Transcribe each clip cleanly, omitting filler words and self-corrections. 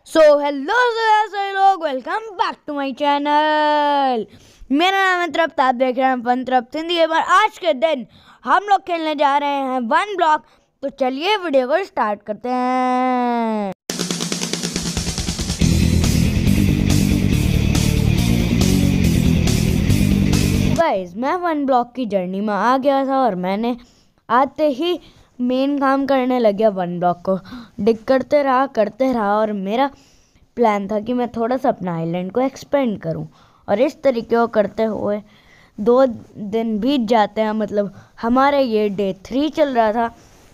सो hello सभी लोग, welcome back to my channel. मेरा नाम है तृप्त, आप देख रहे हैं फन तृप्त हिंदी गेम। और आज के दिन हम लोग खेलने जा रहे हैं वन ब्लॉक। तो चलिए वीडियो को स्टार्ट करते हैं। गाइस, मैं वन ब्लॉक की जर्नी में आ गया था और मैंने आते ही मेन काम करने लग गया। वन ब्लॉक को डिग करते रहा और मेरा प्लान था कि मैं थोड़ा सा अपना आइलैंड को एक्सपेंड करूं। और इस तरीके को करते हुए 2 दिन बीत जाते हैं। मतलब हमारे ये डे 3 चल रहा था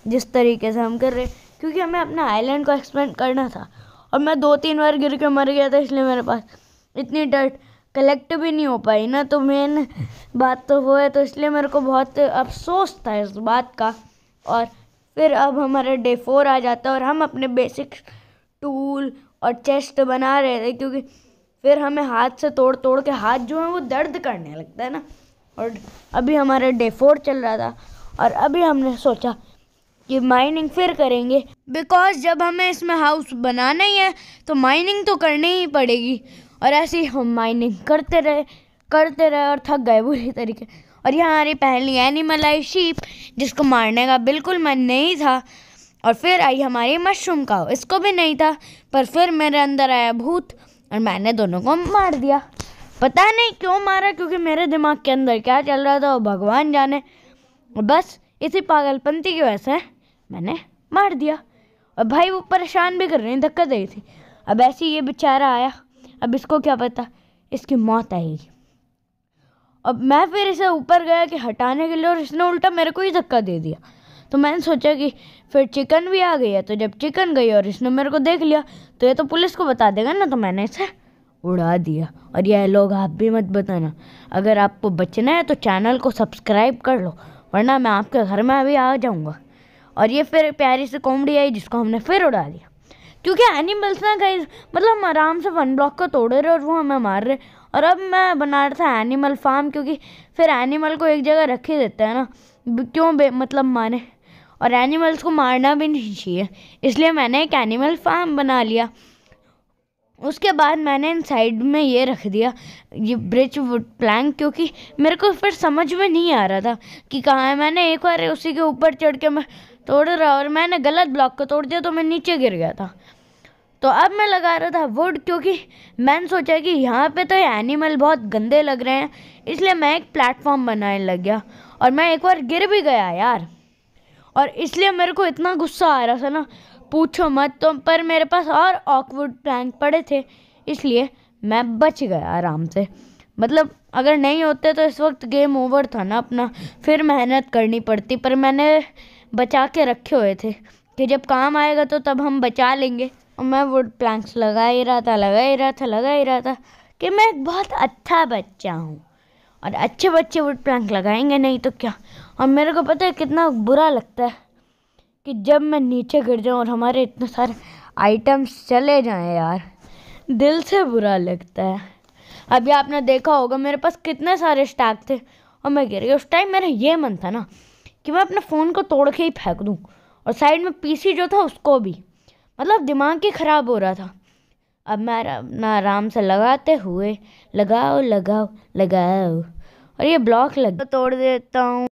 जिस तरीके से हम कर रहे, क्योंकि हमें अपना आइलैंड को एक्सपेंड करना था। और मैं 2-3 बार गिर के मर गया था, इसलिए मेरे पास इतनी डर्ट कलेक्ट भी नहीं हो पाई ना। तो मेन बात तो वो है, तो इसलिए मेरे को बहुत अफसोस था इस बात का। और फिर अब हमारा डे 4 आ जाता है और हम अपने बेसिक टूल और चेस्ट बना रहे थे, क्योंकि फिर हमें हाथ से तोड़ तोड़ के हाथ जो है वो दर्द करने लगता है ना। और अभी हमारा डे 4 चल रहा था और अभी हमने सोचा कि माइनिंग फिर करेंगे, बिकॉज जब हमें इसमें हाउस बनाना ही है तो माइनिंग तो करनी ही पड़ेगी। और ऐसे ही हम माइनिंग करते रहे और थक गए बुरी तरीके। और यहाँ हमारी पहली एनिमल आई, शीप, जिसको मारने का बिल्कुल मन नहीं था। और फिर आई हमारी मशरूम काऊ, इसको भी नहीं था, पर फिर मेरे अंदर आया भूत और मैंने दोनों को मार दिया। पता नहीं क्यों मारा, क्योंकि मेरे दिमाग के अंदर क्या चल रहा था वो भगवान जाने। और बस इसी पागलपंती की वजह से मैंने मार दिया। और भाई वो परेशान भी कर रही, धक्का दे रही थी। अब ऐसे ये बेचारा आया, अब इसको क्या पता इसकी मौत आएगी। अब मैं फिर इसे ऊपर गया कि हटाने के लिए, और इसने उल्टा मेरे को ही धक्का दे दिया। तो मैंने सोचा कि फिर चिकन भी आ गई है, तो जब चिकन गई और इसने मेरे को देख लिया तो ये तो पुलिस को बता देगा ना। तो मैंने इसे उड़ा दिया। और यह लोग आप भी मत बताना, अगर आपको बचना है तो चैनल को सब्सक्राइब कर लो, वरना मैं आपके घर में अभी आ जाऊँगा। और ये फिर प्यारी सी कॉमेडी आई जिसको हमने फिर उड़ा दिया, क्योंकि एनिमल्स ना गाइस, मतलब हम आराम से वन ब्लॉक को तोड़ रहे और वो हमें मार रहे। और अब मैं बना रहा था एनिमल फार्म, क्योंकि फिर एनिमल को एक जगह रख ही देता है ना, क्यों मतलब माने। और एनिमल्स को मारना भी नहीं चाहिए, इसलिए मैंने एक एनिमल फार्म बना लिया। उसके बाद मैंने इन साइड में ये रख दिया, ये ब्रिज वुड प्लैंक, क्योंकि मेरे को फिर समझ में नहीं आ रहा था कि कहाँ है। मैंने एक बार उसी के ऊपर चढ़ के मैं तोड़ रहा और मैंने गलत ब्लॉक को तोड़ दिया, तो मैं नीचे गिर गया था। तो अब मैं लगा रहा था वुड, क्योंकि मैंने सोचा कि यहाँ पे तो एनिमल बहुत गंदे लग रहे हैं, इसलिए मैं एक प्लेटफॉर्म बनाने लग गया। और मैं एक बार गिर भी गया यार, और इसलिए मेरे को इतना गुस्सा आ रहा था ना, पूछो मत। तो पर मेरे पास और ऑकवुड प्लैंक पड़े थे, इसलिए मैं बच गया आराम से। मतलब अगर नहीं होते तो इस वक्त गेम ओवर था ना अपना, फिर मेहनत करनी पड़ती। पर मैंने बचा के रखे हुए थे कि जब काम आएगा तो तब हम बचा लेंगे। और मैं वुड प्लैंक्स लगा ही रहा था कि मैं एक बहुत अच्छा बच्चा हूँ, और अच्छे बच्चे वुड प्लैंक लगाएंगे, नहीं तो क्या। और मेरे को पता है कितना बुरा लगता है कि जब मैं नीचे गिर जाऊँ और हमारे इतने सारे आइटम्स चले जाएं यार, दिल से बुरा लगता है। अभी आपने देखा होगा मेरे पास कितने सारे स्टैक थे और मैं गिर गया। उस टाइम मेरा ये मन था ना कि मैं अपने फ़ोन को तोड़ के ही फेंक दूँ, और साइड में पीसी जो था उसको भी। मतलब दिमाग ही ख़राब हो रहा था। अब मैं अपना आराम से लगाते हुए लगाओ और ये ब्लॉक लग तोड़ देता हूँ।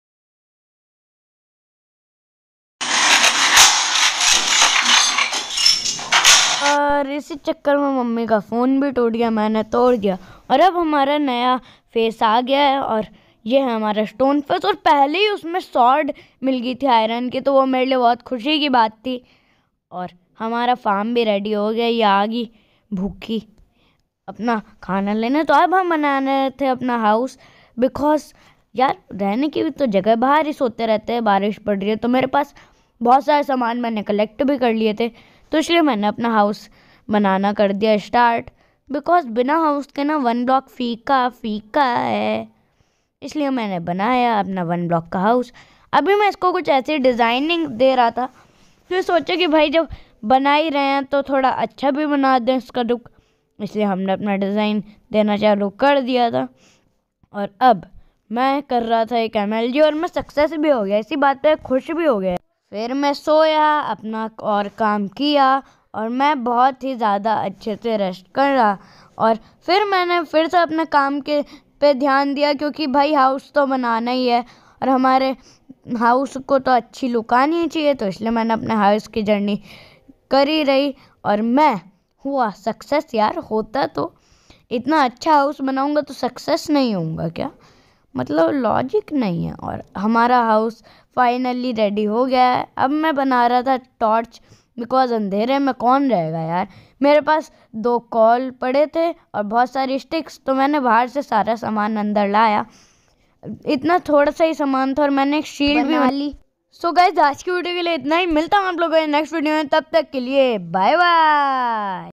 और इसी चक्कर में मम्मी का फ़ोन भी टूट गया, मैंने तोड़ दिया। और अब हमारा नया फेस आ गया है, और ये है हमारा स्टोन फेस। और पहले ही उसमें सॉर्ड मिल गई थी आयरन की, तो वो मेरे लिए बहुत खुशी की बात थी। और हमारा फार्म भी रेडी हो गया, ये आ गई भूखी अपना खाना लेने। तो अब हम बनाने थे अपना हाउस, बिकॉज यार रहने की भी तो जगह, बाहर ही सोते रहते हैं, बारिश पड़ रही है। तो मेरे पास बहुत सारे सामान मैंने कलेक्ट भी कर लिए थे, तो इसलिए मैंने अपना हाउस बनाना कर दिया स्टार्ट। बिकॉज बिना हाउस के ना वन ब्लॉक फीका है, इसलिए मैंने बनाया अपना वन ब्लॉक का हाउस। अभी मैं इसको कुछ ऐसी डिज़ाइनिंग दे रहा था, फिर सोचा कि भाई जब बना ही रहे हैं तो थोड़ा अच्छा भी बना दें इसका लुक, इसलिए हमने अपना डिज़ाइन देना चालू कर दिया था। और अब मैं कर रहा था एक MLG, और मैं सक्सेस भी हो गया, इसी बात पे खुश भी हो गया। फिर मैं सोया, अपना और काम किया, और मैं बहुत ही ज़्यादा अच्छे से रेस्ट कर रहा। और फिर मैंने फिर से अपने काम के पे ध्यान दिया, क्योंकि भाई हाउस तो बनाना ही है और हमारे हाउस को तो अच्छी लुक आनी चाहिए, तो इसलिए मैंने अपने हाउस की जर्नी करी रही और मैं हुआ सक्सेस यार। होता तो इतना अच्छा हाउस बनाऊंगा तो सक्सेस नहीं होऊंगा क्या? मतलब लॉजिक नहीं है। और हमारा हाउस फाइनली रेडी हो गया है। अब मैं बना रहा था टॉर्च, बिकॉज अंधेरे में कौन रहेगा यार। मेरे पास 2 कॉल पड़े थे और बहुत सारी स्टिक्स, तो मैंने बाहर से सारा सामान अंदर लाया। इतना थोड़ा सा ही सामान था और मैंने एक शील्ड भी बना ली। सो गाइस, आज की वीडियो के लिए इतना ही। मिलता हूँ आप लोगों को नेक्स्ट वीडियो में, तब तक के लिए बाय बाय।